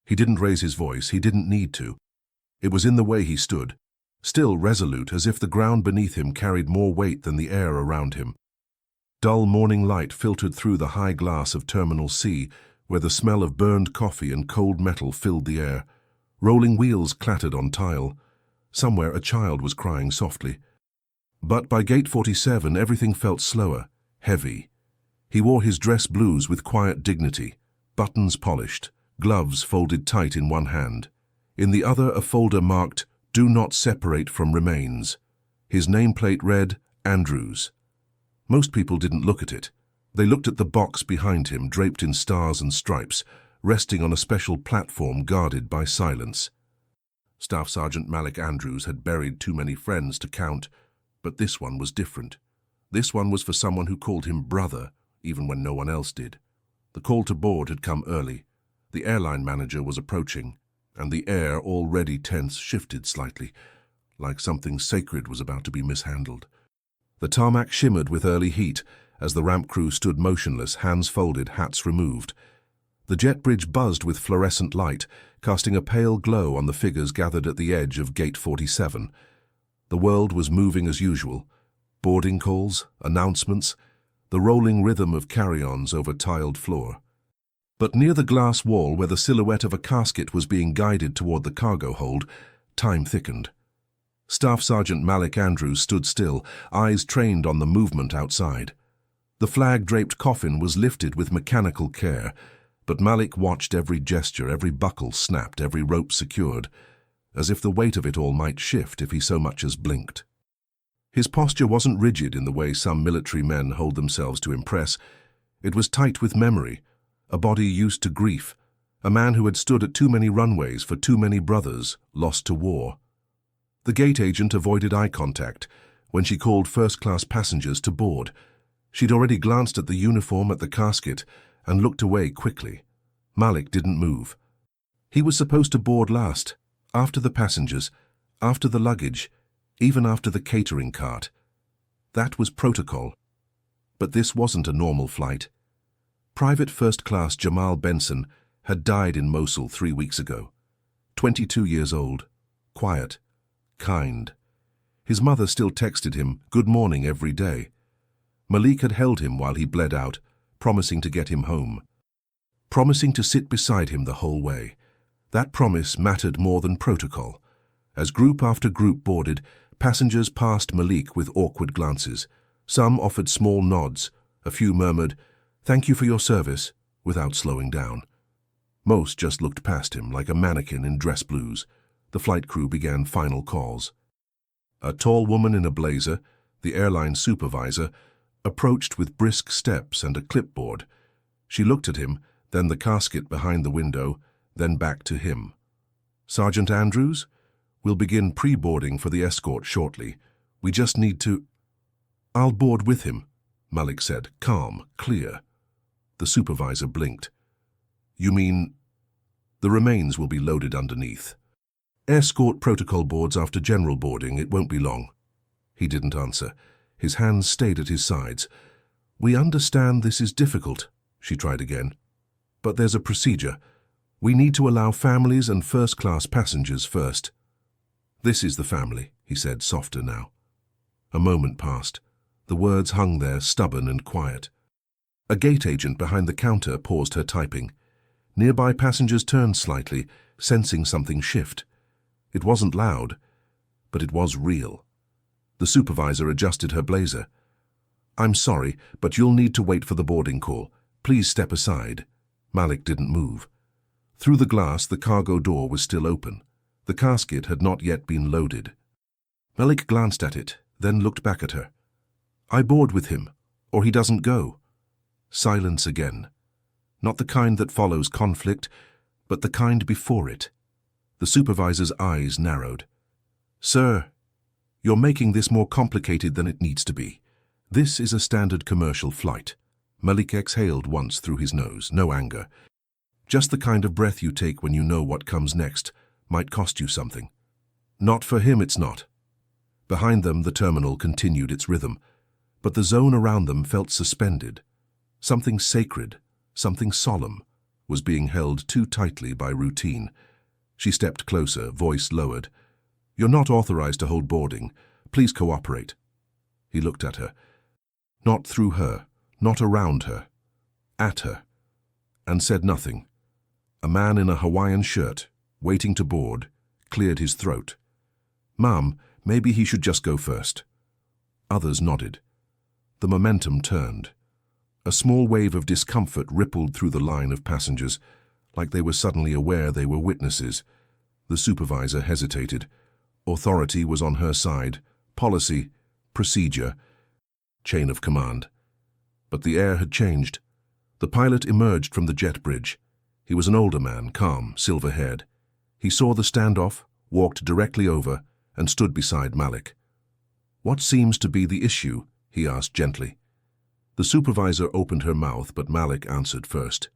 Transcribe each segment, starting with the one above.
He didn't raise his voice, he didn't need to. It was in the way he stood, still resolute as if the ground beneath him carried more weight than the air around him. Dull morning light filtered through the high glass of Terminal C, where the smell of burned coffee and cold metal filled the air. Rolling wheels clattered on tile. Somewhere a child was crying softly. But by gate 47 everything felt slower, heavy. He wore his dress blues with quiet dignity, buttons polished, gloves folded tight in one hand. In the other a folder marked, "Do not separate from remains." His nameplate read, Andrews. Most people didn't look at it. They looked at the box behind him, draped in stars and stripes, resting on a special platform guarded by silence. Staff Sergeant Malik Andrews had buried too many friends to count, but this one was different. This one was for someone who called him brother, even when no one else did. The call to board had come early. The airline manager was approaching, and the air, already tense, shifted slightly, like something sacred was about to be mishandled. The tarmac shimmered with early heat as the ramp crew stood motionless, hands folded, hats removed. The jet bridge buzzed with fluorescent light, casting a pale glow on the figures gathered at the edge of Gate 47. The world was moving as usual. Boarding calls, announcements, the rolling rhythm of carry-ons over tiled floor. But near the glass wall where the silhouette of a casket was being guided toward the cargo hold, time thickened. Staff Sergeant Malik Andrews stood still, eyes trained on the movement outside. The flag-draped coffin was lifted with mechanical care, but Malik watched every gesture, every buckle snapped, every rope secured, as if the weight of it all might shift if he so much as blinked. His posture wasn't rigid in the way some military men hold themselves to impress. It was tight with memory, a body used to grief, a man who had stood at too many runways for too many brothers, lost to war. The gate agent avoided eye contact when she called first-class passengers to board. She'd already glanced at the uniform at the casket and looked away quickly. Malik didn't move. He was supposed to board last, after the passengers, after the luggage, even after the catering cart. That was protocol. But this wasn't a normal flight. Private First-Class Jamal Benson had died in Mosul 3 weeks ago. 22 years old, quiet, kind. His mother still texted him good morning every day. Malik had held him while he bled out, promising to get him home. Promising to sit beside him the whole way. That promise mattered more than protocol. As group after group boarded, passengers passed Malik with awkward glances. Some offered small nods. A few murmured, "Thank you for your service," without slowing down. Most just looked past him like a mannequin in dress blues. The flight crew began final calls. A tall woman in a blazer, the airline supervisor, approached with brisk steps and a clipboard. She looked at him, then the casket behind the window, then back to him. "Sergeant Andrews? We'll begin pre-boarding for the escort shortly. We just need to—" "I'll board with him," Malik said, calm, clear. The supervisor blinked. "You mean—" "The remains will be loaded underneath. Escort protocol boards after general boarding, it won't be long." He didn't answer. His hands stayed at his sides. "We understand this is difficult," she tried again. "But there's a procedure. We need to allow families and first-class passengers first." "This is the family," he said, softer now. A moment passed. The words hung there, stubborn and quiet. A gate agent behind the counter paused her typing. Nearby passengers turned slightly, sensing something shift. It wasn't loud, but it was real. The supervisor adjusted her blazer. "I'm sorry, but you'll need to wait for the boarding call. Please step aside." Malik didn't move. Through the glass, the cargo door was still open. The casket had not yet been loaded. Malik glanced at it, then looked back at her. "I board with him, or he doesn't go." Silence again. Not the kind that follows conflict, but the kind before it. The supervisor's eyes narrowed. "Sir, you're making this more complicated than it needs to be. This is a standard commercial flight." Malik exhaled once through his nose, no anger. Just the kind of breath you take when you know what comes next might cost you something. Not for him, it's not. Behind them, the terminal continued its rhythm, but the zone around them felt suspended. Something sacred, something solemn, was being held too tightly by routine. She stepped closer, voice lowered. "You're not authorized to hold boarding. Please cooperate." He looked at her. Not through her, not around her, at her, and said nothing. A man in a Hawaiian shirt, waiting to board, cleared his throat. "Ma'am, maybe he should just go first." Others nodded. The momentum turned. A small wave of discomfort rippled through the line of passengers, like they were suddenly aware they were witnesses. The supervisor hesitated. Authority was on her side. Policy, procedure, chain of command. But the air had changed. The pilot emerged from the jet bridge. He was an older man, calm, silver-haired. He saw the standoff, walked directly over, and stood beside Malik. "What seems to be the issue?" he asked gently. The supervisor opened her mouth, but Malik answered first.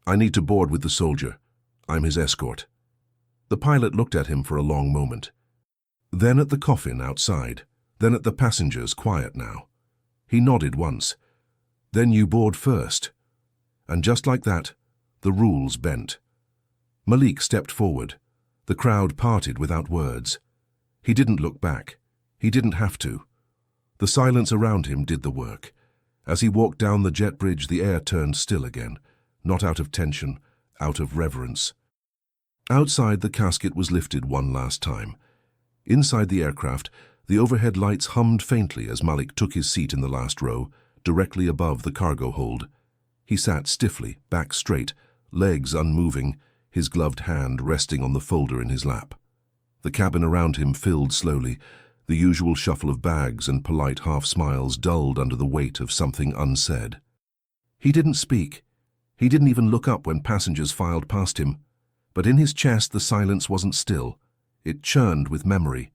"I need to board with the soldier. I'm his escort." The pilot looked at him for a long moment. Then at the coffin outside, then at the passengers, quiet now. He nodded once. "Then you board first." And just like that, the rules bent. Malik stepped forward. The crowd parted without words. He didn't look back. He didn't have to. The silence around him did the work. As he walked down the jet bridge, the air turned still again, not out of tension, out of reverence. Outside, the casket was lifted one last time. Inside the aircraft, the overhead lights hummed faintly as Malik took his seat in the last row, directly above the cargo hold. He sat stiffly, back straight, legs unmoving, his gloved hand resting on the folder in his lap. The cabin around him filled slowly, the usual shuffle of bags and polite half-smiles dulled under the weight of something unsaid. He didn't speak. He didn't even look up when passengers filed past him. But in his chest the silence wasn't still. It churned with memory.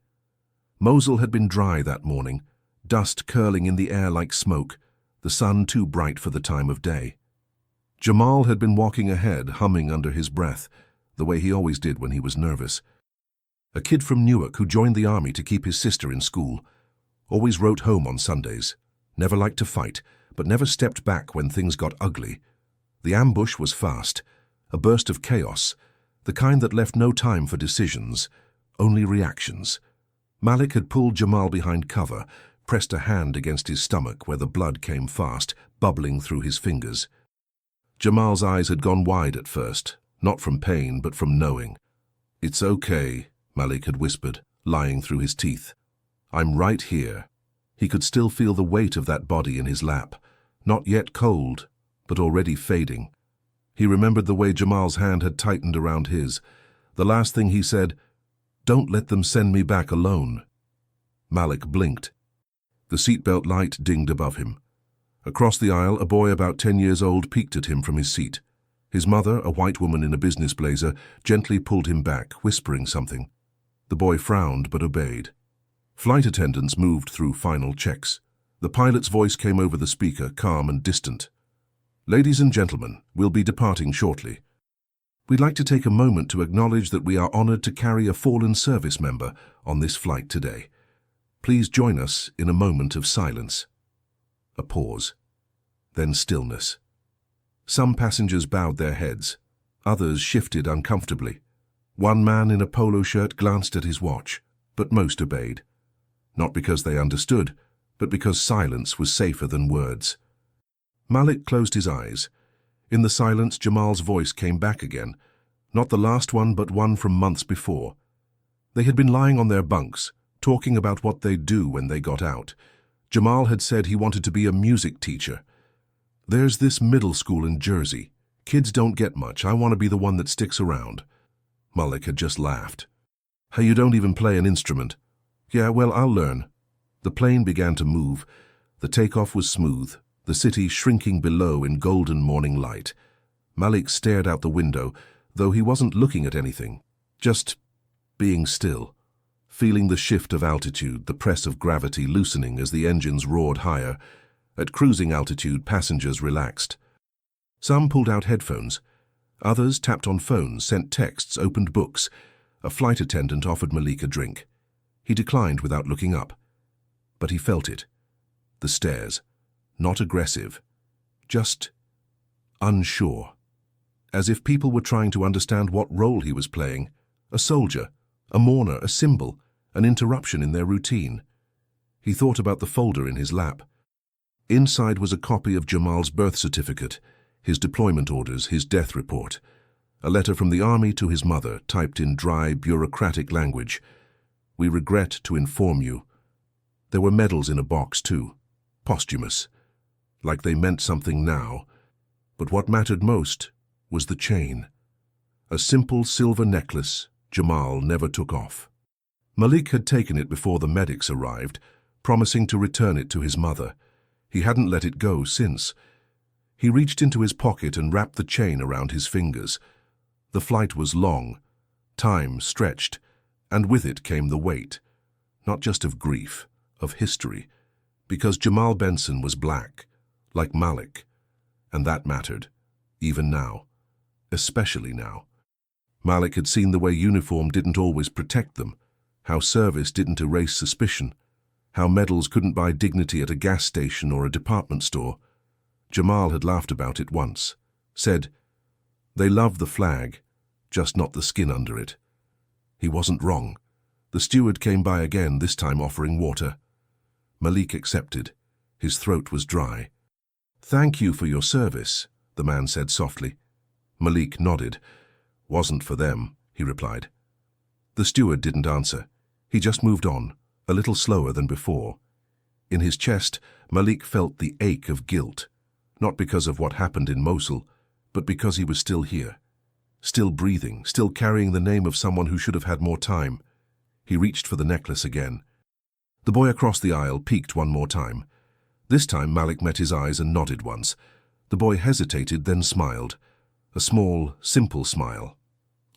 Mosul had been dry that morning, dust curling in the air like smoke, the sun too bright for the time of day. Jamal had been walking ahead, humming under his breath, the way he always did when he was nervous. A kid from Newark who joined the army to keep his sister in school. Always wrote home on Sundays. Never liked to fight, but never stepped back when things got ugly. The ambush was fast, a burst of chaos, the kind that left no time for decisions, only reactions. Malik had pulled Jamal behind cover, pressed a hand against his stomach where the blood came fast, bubbling through his fingers. Jamal's eyes had gone wide at first, not from pain but from knowing. "It's okay," Malik had whispered, lying through his teeth. "I'm right here." He could still feel the weight of that body in his lap, not yet cold, but already fading. He remembered the way Jamal's hand had tightened around his. The last thing he said, "Don't let them send me back alone." Malik blinked. The seatbelt light dinged above him. Across the aisle, a boy about 10 years old peeked at him from his seat. His mother, a white woman in a business blazer, gently pulled him back, whispering something. The boy frowned but obeyed. Flight attendants moved through final checks. The pilot's voice came over the speaker, calm and distant. "Ladies and gentlemen, we'll be departing shortly. We'd like to take a moment to acknowledge that we are honored to carry a fallen service member on this flight today. Please join us in a moment of silence." A pause. Then stillness. Some passengers bowed their heads. Others shifted uncomfortably. One man in a polo shirt glanced at his watch, but most obeyed. Not because they understood, but because silence was safer than words. Malik closed his eyes. In the silence, Jamal's voice came back again. Not the last one, but one from months before. They had been lying on their bunks, talking about what they'd do when they got out. Jamal had said he wanted to be a music teacher. "There's this middle school in Jersey. Kids don't get much. I want to be the one that sticks around." Malik had just laughed. "Hey, you don't even play an instrument." "Yeah, well, I'll learn." The plane began to move. The takeoff was smooth, the city shrinking below in golden morning light. Malik stared out the window, though he wasn't looking at anything, just being still, feeling the shift of altitude, the press of gravity loosening as the engines roared higher. At cruising altitude, passengers relaxed. Some pulled out headphones. Others tapped on phones, sent texts, opened books. A flight attendant offered Malik a drink. He declined without looking up. But he felt it. The stares. Not aggressive. Just unsure. as if people were trying to understand what role he was playing. A soldier, a mourner, a symbol, an interruption in their routine. He thought about the folder in his lap. Inside was a copy of Jamal's birth certificate, his deployment orders, his death report. A letter from the army to his mother, typed in dry, bureaucratic language. "We regret to inform you." There were medals in a box too, posthumous, like they meant something now. But what mattered most was the chain. A simple silver necklace Jamal never took off. Malik had taken it before the medics arrived, promising to return it to his mother. He hadn't let it go since. He reached into his pocket and wrapped the chain around his fingers. The flight was long, time stretched, and with it came the weight, not just of grief, of history, because Jamal Benson was black, like Malik, and that mattered, even now, especially now. Malik had seen the way uniform didn't always protect them, how service didn't erase suspicion, how medals couldn't buy dignity at a gas station or a department store. Jamal had laughed about it once, said, "They love the flag, just not the skin under it." He wasn't wrong. The steward came by again, this time offering water. Malik accepted. His throat was dry. "Thank you for your service," the man said softly. Malik nodded. "Wasn't for them," he replied. The steward didn't answer. He just moved on, a little slower than before. In his chest, Malik felt the ache of guilt, not because of what happened in Mosul, but because he was still here, still breathing, still carrying the name of someone who should have had more time. He reached for the necklace again. The boy across the aisle peeked one more time. This time Malik met his eyes and nodded once. The boy hesitated, then smiled. A small, simple smile.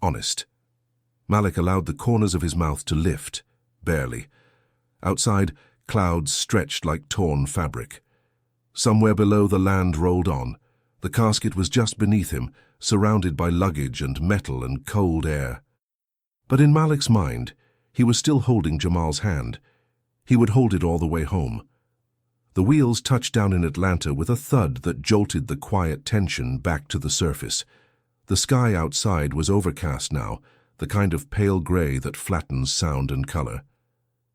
Honest. Malik allowed the corners of his mouth to lift, barely. Outside, clouds stretched like torn fabric. Somewhere below, the land rolled on. The casket was just beneath him, surrounded by luggage and metal and cold air. But in Malik's mind, he was still holding Jamal's hand. He would hold it all the way home. The wheels touched down in Atlanta with a thud that jolted the quiet tension back to the surface. The sky outside was overcast now, the kind of pale gray that flattens sound and color.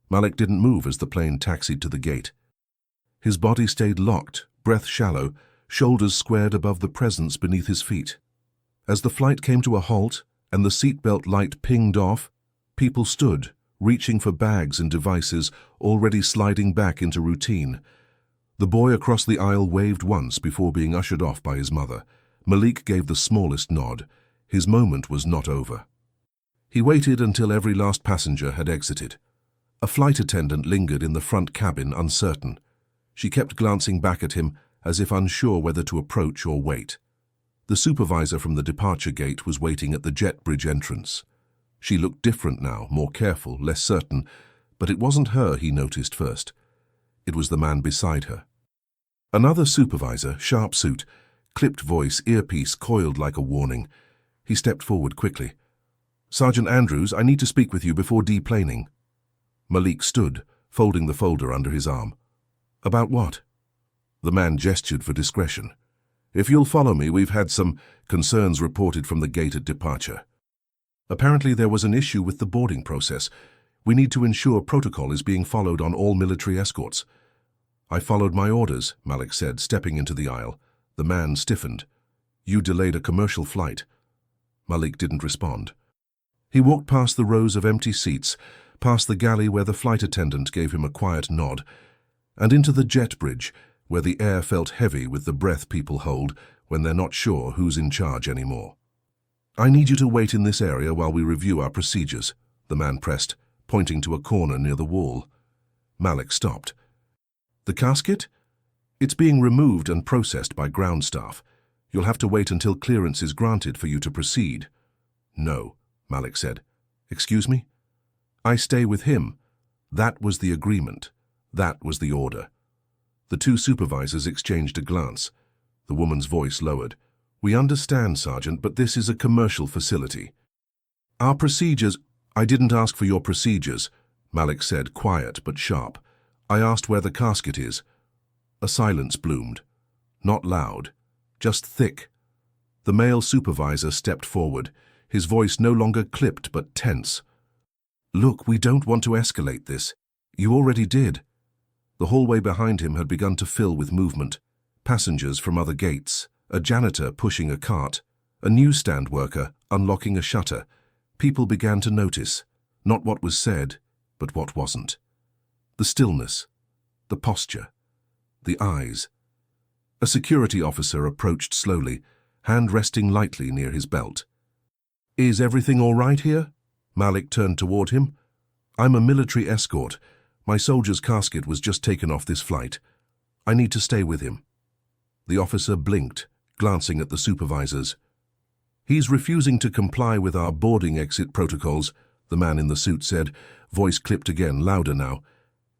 Malik didn't move as the plane taxied to the gate. His body stayed locked, breath shallow, shoulders squared above the presence beneath his feet. As the flight came to a halt and the seatbelt light pinged off, people stood, reaching for bags and devices, already sliding back into routine. The boy across the aisle waved once before being ushered off by his mother. Malik gave the smallest nod. His moment was not over. He waited until every last passenger had exited. A flight attendant lingered in the front cabin, uncertain. She kept glancing back at him, as if unsure whether to approach or wait. The supervisor from the departure gate was waiting at the jet bridge entrance. She looked different now, more careful, less certain, but it wasn't her he noticed first. It was the man beside her. Another supervisor, sharp suit, clipped voice, earpiece coiled like a warning. He stepped forward quickly. "Sergeant Andrews, I need to speak with you before deplaning." Malik stood, folding the folder under his arm. "About what?" The man gestured for discretion. "If you'll follow me, we've had some concerns reported from the gate at departure. Apparently there was an issue with the boarding process. We need to ensure protocol is being followed on all military escorts." "I followed my orders," Malik said, stepping into the aisle. The man stiffened. "You delayed a commercial flight." Malik didn't respond. He walked past the rows of empty seats, past the galley where the flight attendant gave him a quiet nod, and into the jet bridge, where the air felt heavy with the breath people hold when they're not sure who's in charge anymore. "I need you to wait in this area while we review our procedures," the man pressed, pointing to a corner near the wall. Malik stopped. "The casket? It's being removed and processed by ground staff. You'll have to wait until clearance is granted for you to proceed." "No," Malik said. "Excuse me?" "I stay with him." That was the agreement. That was the order. The two supervisors exchanged a glance. The woman's voice lowered. "We understand, Sergeant, but this is a commercial facility." "Our procedures—" "I didn't ask for your procedures," Malik said, quiet but sharp. "I asked where the casket is." A silence bloomed. Not loud, just thick. The male supervisor stepped forward, his voice no longer clipped but tense. "Look, we don't want to escalate this. You already did." The hallway behind him had begun to fill with movement. Passengers from other gates, a janitor pushing a cart, a newsstand worker unlocking a shutter. People began to notice, not what was said, but what wasn't. The stillness, the posture, the eyes. A security officer approached slowly, hand resting lightly near his belt. "Is everything all right here?" Malik turned toward him. "I'm a military escort. My soldier's casket was just taken off this flight. I need to stay with him." The officer blinked, glancing at the supervisors. "He's refusing to comply with our boarding exit protocols," the man in the suit said, voice clipped again, louder now.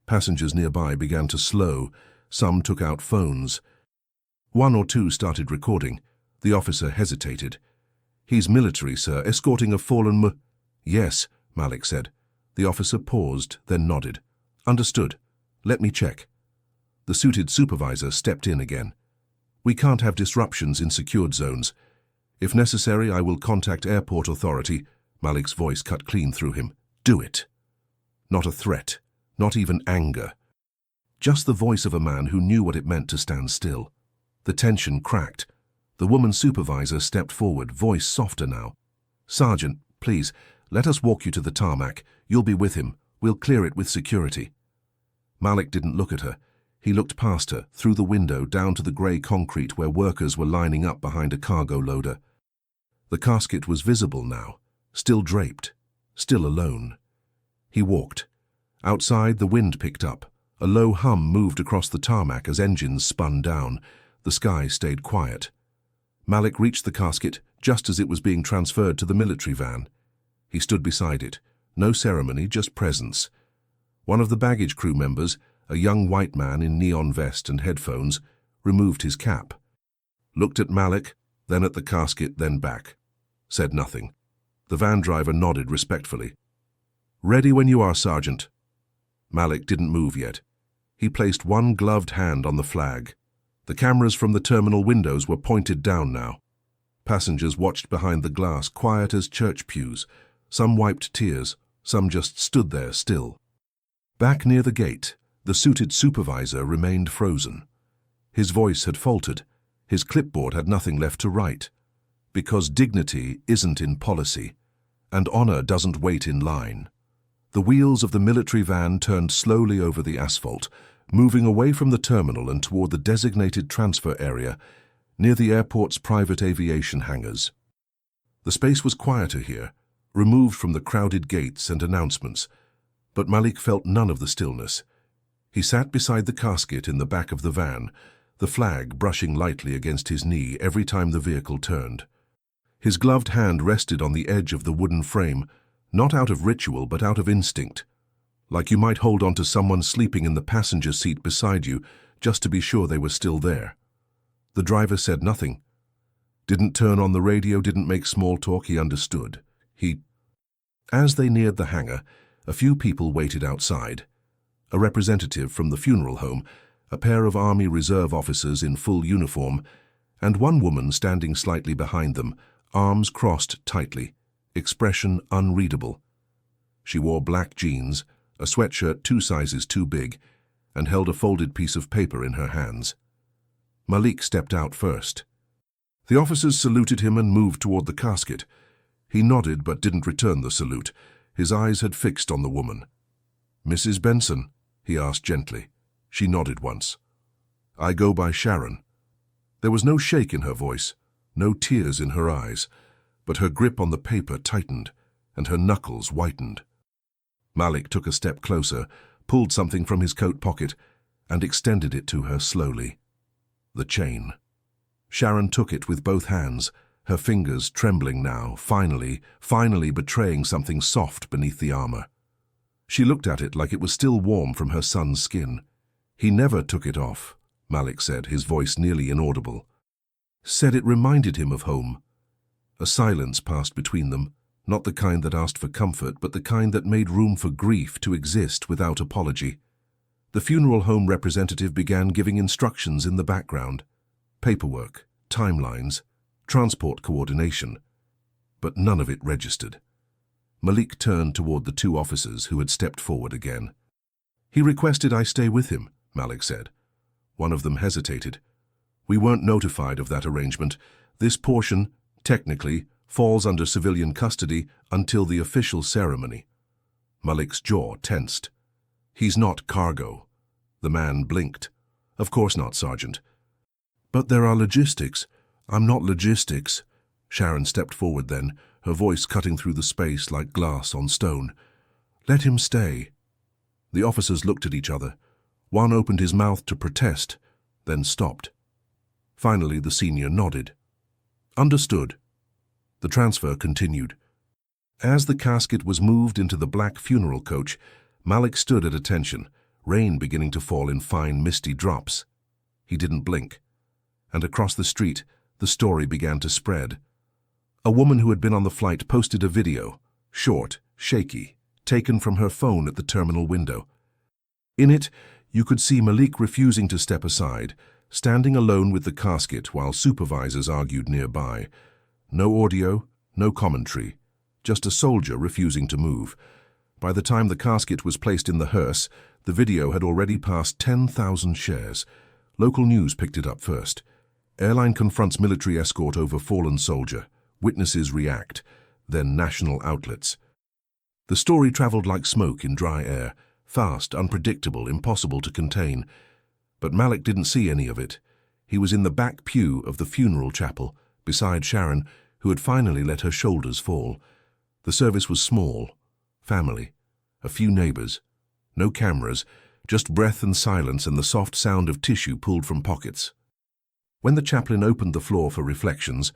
Passengers nearby began to slow. Some took out phones. One or two started recording. The officer hesitated. "He's military, sir, escorting a fallen "Yes," Malik said. The officer paused, then nodded. "Understood. Let me check." The suited supervisor stepped in again. "We can't have disruptions in secured zones. If necessary, I will contact airport authority." Malik's voice cut clean through him. "Do it." Not a threat, not even anger. Just the voice of a man who knew what it meant to stand still. The tension cracked. The woman supervisor stepped forward, voice softer now. "Sergeant, please, let us walk you to the tarmac. You'll be with him. We'll clear it with security." Malik didn't look at her. He looked past her, through the window, down to the grey concrete where workers were lining up behind a cargo loader. The casket was visible now, still draped, still alone. He walked. Outside, the wind picked up. A low hum moved across the tarmac as engines spun down. The sky stayed quiet. Malik reached the casket just as it was being transferred to the military van. He stood beside it. No ceremony, just presence. One of the baggage crew members, a young white man in neon vest and headphones, removed his cap. Looked at Malik, then at the casket, then back. Said nothing. The van driver nodded respectfully. "Ready when you are, Sergeant." Malik didn't move yet. He placed one gloved hand on the flag. The cameras from the terminal windows were pointed down now. Passengers watched behind the glass, quiet as church pews. Some wiped tears, some just stood there still. Back near the gate, the suited supervisor remained frozen. His voice had faltered. His clipboard had nothing left to write. Because dignity isn't in policy, and honor doesn't wait in line. The wheels of the military van turned slowly over the asphalt, moving away from the terminal and toward the designated transfer area near the airport's private aviation hangars. The space was quieter here, removed from the crowded gates and announcements, but Malik felt none of the stillness. He sat beside the casket in the back of the van, the flag brushing lightly against his knee every time the vehicle turned. His gloved hand rested on the edge of the wooden frame, not out of ritual but out of instinct, like you might hold on to someone sleeping in the passenger seat beside you just to be sure they were still there. The driver said nothing. Didn't turn on the radio, didn't make small talk. He understood. As they neared the hangar, a few people waited outside. A representative from the funeral home, a pair of Army Reserve officers in full uniform, and one woman standing slightly behind them, arms crossed tightly, expression unreadable. She wore black jeans, a sweatshirt 2 sizes too big, and held a folded piece of paper in her hands. Malik stepped out first. The officers saluted him and moved toward the casket. He nodded but didn't return the salute. His eyes had fixed on the woman. "Mrs. Benson?" he asked gently. She nodded once. "I go by Sharon." There was no shake in her voice, no tears in her eyes, but her grip on the paper tightened, and her knuckles whitened. Malik took a step closer, pulled something from his coat pocket, and extended it to her slowly. The chain. Sharon took it with both hands, her fingers trembling now, finally betraying something soft beneath the armor. She looked at it like it was still warm from her son's skin. "He never took it off," Malik said, his voice nearly inaudible. Said it reminded him of home. A silence passed between them, not the kind that asked for comfort, but the kind that made room for grief to exist without apology. The funeral home representative began giving instructions in the background. Paperwork, timelines, transport coordination, but none of it registered. Malik turned toward the two officers who had stepped forward again. "He requested I stay with him," Malik said. One of them hesitated. "We weren't notified of that arrangement. This portion, technically, falls under civilian custody until the official ceremony." Malik's jaw tensed. "He's not cargo." The man blinked. "Of course not, Sergeant." "But there are logistics." "I'm not logistics." Sharon stepped forward then, her voice cutting through the space like glass on stone. "Let him stay." The officers looked at each other. One opened his mouth to protest, then stopped. Finally, the senior nodded. "Understood." The transfer continued. As the casket was moved into the black funeral coach, Malik stood at attention, rain beginning to fall in fine, misty drops. He didn't blink. And across the street, the story began to spread. A woman who had been on the flight posted a video, short, shaky, taken from her phone at the terminal window. In it, you could see Malik refusing to step aside, standing alone with the casket while supervisors argued nearby. No audio, no commentary, just a soldier refusing to move. By the time the casket was placed in the hearse, the video had already passed 10,000 shares. Local news picked it up first. Airline confronts military escort over fallen soldier. Witnesses react, then national outlets. The story traveled like smoke in dry air, fast, unpredictable, impossible to contain. But Malik didn't see any of it. He was in the back pew of the funeral chapel, beside Sharon, who had finally let her shoulders fall. The service was small, family, a few neighbors, no cameras, just breath and silence and the soft sound of tissue pulled from pockets. When the chaplain opened the floor for reflections,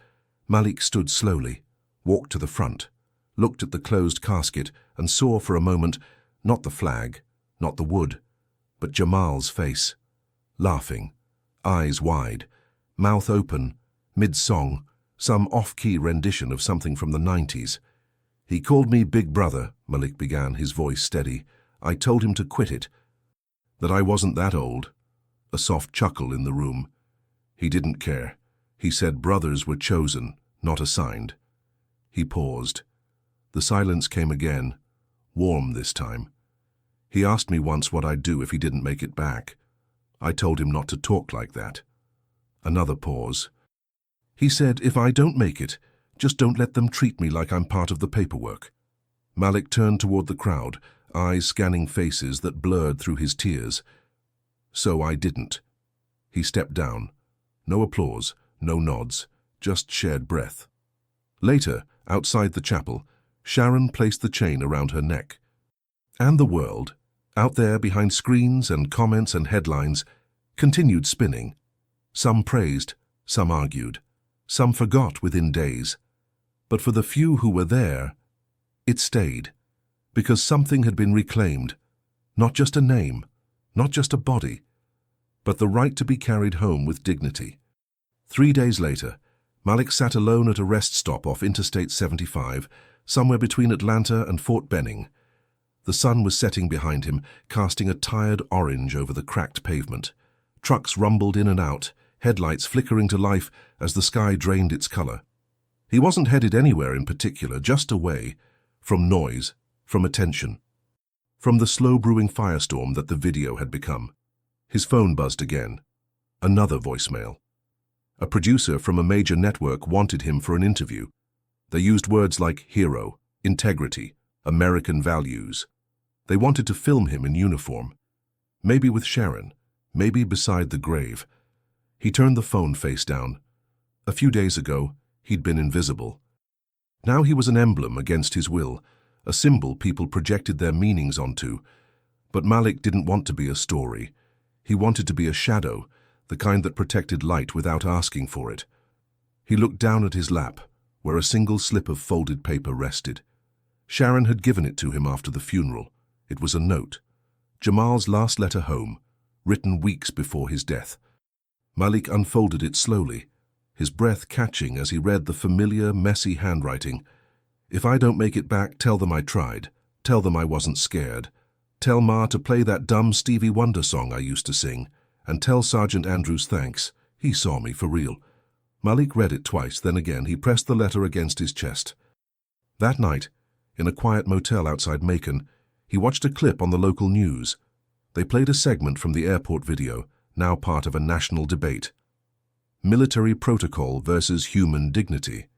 Malik stood slowly, walked to the front, looked at the closed casket and saw for a moment not the flag, not the wood, but Jamal's face, laughing, eyes wide, mouth open, mid-song, some off-key rendition of something from the 90s. "He called me Big Brother," Malik began, his voice steady. "I told him to quit it. That I wasn't that old." A soft chuckle in the room. "He didn't care. He said brothers were chosen, not assigned." He paused. The silence came again, warm this time. "He asked me once what I'd do if he didn't make it back. I told him not to talk like that." Another pause. "He said, if I don't make it, just don't let them treat me like I'm part of the paperwork." Malik turned toward the crowd, eyes scanning faces that blurred through his tears. "So I didn't." He stepped down. No applause, no nods, just shared breath. Later, outside the chapel, Sharon placed the chain around her neck. And the world, out there behind screens and comments and headlines, continued spinning. Some praised, some argued, some forgot within days. But for the few who were there, it stayed, because something had been reclaimed, not just a name, not just a body, but the right to be carried home with dignity. 3 days later, Malik sat alone at a rest stop off Interstate 75, somewhere between Atlanta and Fort Benning. The sun was setting behind him, casting a tired orange over the cracked pavement. Trucks rumbled in and out, headlights flickering to life as the sky drained its color. He wasn't headed anywhere in particular, just away, from noise, from attention, from the slow-brewing firestorm that the video had become. His phone buzzed again. Another voicemail. A producer from a major network wanted him for an interview. They used words like hero, integrity, American values. They wanted to film him in uniform. Maybe with Sharon, maybe beside the grave. He turned the phone face down. A few days ago, he'd been invisible. Now he was an emblem against his will, a symbol people projected their meanings onto. But Malik didn't want to be a story. He wanted to be a shadow, the kind that protected light without asking for it. He looked down at his lap, where a single slip of folded paper rested. Sharon had given it to him after the funeral. It was a note. Jamal's last letter home, written weeks before his death. Malik unfolded it slowly, his breath catching as he read the familiar, messy handwriting. "If I don't make it back, tell them I tried. Tell them I wasn't scared. Tell Ma to play that dumb Stevie Wonder song I used to sing. And tell Sergeant Andrews thanks. He saw me for real." Malik read it twice, then again he pressed the letter against his chest. That night, in a quiet motel outside Macon, he watched a clip on the local news. They played a segment from the airport video, now part of a national debate. Military protocol versus human dignity.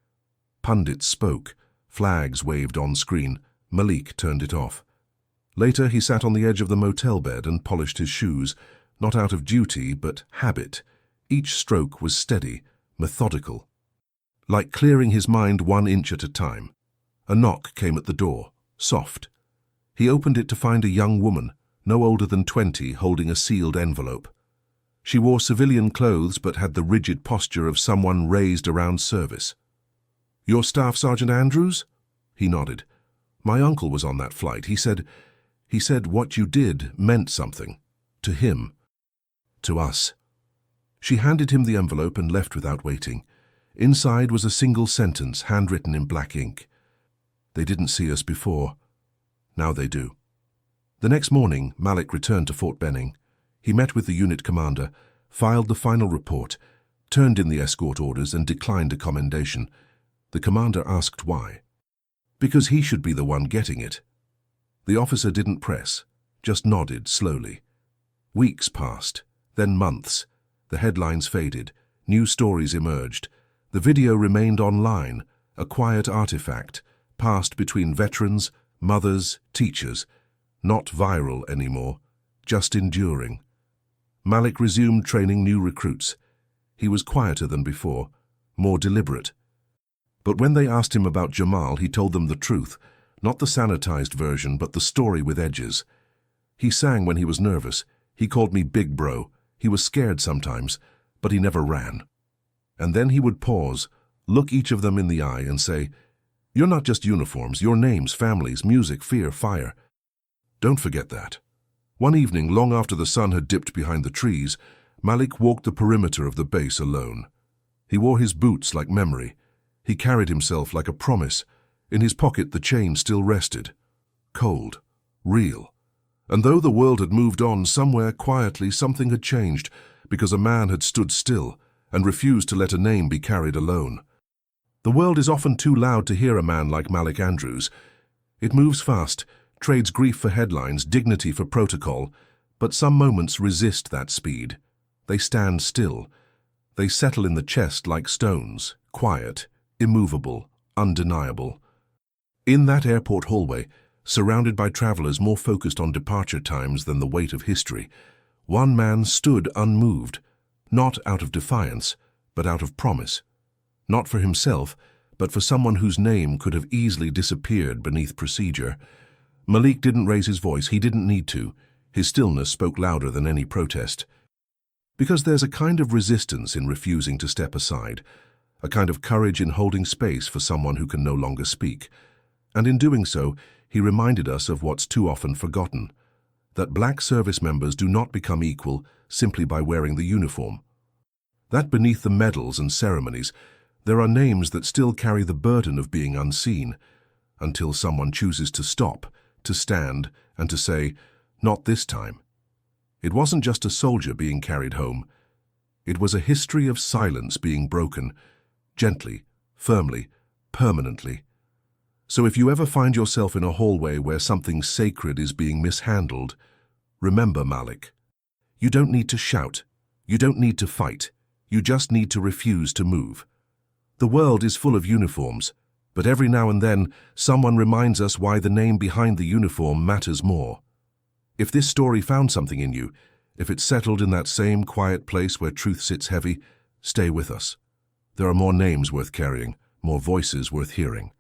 Pundits spoke, flags waved on screen. Malik turned it off. Later, he sat on the edge of the motel bed and polished his shoes, not out of duty, but habit. Each stroke was steady, methodical, like clearing his mind 1 inch at a time. A knock came at the door, soft. He opened it to find a young woman, no older than 20, holding a sealed envelope. She wore civilian clothes but had the rigid posture of someone raised around service. "Your Staff Sergeant Andrews?" He nodded. "My uncle was on that flight. He said what you did meant something. To him. To us." She handed him the envelope and left without waiting. Inside was a single sentence, handwritten in black ink. "They didn't see us before. Now they do." The next morning, Malik returned to Fort Benning. He met with the unit commander, filed the final report, turned in the escort orders and declined a commendation. The commander asked why. Because he should be the one getting it. The officer didn't press, just nodded slowly. Weeks passed, then months. The headlines faded, new stories emerged. The video remained online, a quiet artifact, passed between veterans, mothers, teachers. Not viral anymore, just enduring. Malik resumed training new recruits. He was quieter than before, more deliberate. But when they asked him about Jamal, he told them the truth, not the sanitized version, but the story with edges. He sang when he was nervous. He called me Big Bro. He was scared sometimes, but he never ran. And then he would pause, look each of them in the eye and say, "You're not just uniforms, you're names, families, music, fear, fire. Don't forget that." One evening, long after the sun had dipped behind the trees, Malik walked the perimeter of the base alone. He wore his boots like memory. He carried himself like a promise. In his pocket the chain still rested. Cold. Real. And though the world had moved on, somewhere quietly something had changed, because a man had stood still and refused to let a name be carried alone. The world is often too loud to hear a man like Malik Andrews. It moves fast, trades grief for headlines, dignity for protocol, but some moments resist that speed. They stand still. They settle in the chest like stones, quiet, immovable, undeniable. In that airport hallway, surrounded by travelers more focused on departure times than the weight of history, one man stood unmoved, not out of defiance, but out of promise. Not for himself, but for someone whose name could have easily disappeared beneath procedure. Malik didn't raise his voice. He didn't need to. His stillness spoke louder than any protest. Because there's a kind of resistance in refusing to step aside, a kind of courage in holding space for someone who can no longer speak. And in doing so, he reminded us of what's too often forgotten, that black service members do not become equal simply by wearing the uniform. That beneath the medals and ceremonies, there are names that still carry the burden of being unseen, until someone chooses to stop, to stand, and to say, "Not this time." It wasn't just a soldier being carried home. It was a history of silence being broken, gently, firmly, permanently. So if you ever find yourself in a hallway where something sacred is being mishandled, remember Malik. You don't need to shout. You don't need to fight. You just need to refuse to move. The world is full of uniforms, but every now and then someone reminds us why the name behind the uniform matters more. If this story found something in you, if it settled in that same quiet place where truth sits heavy, stay with us. There are more names worth carrying, more voices worth hearing.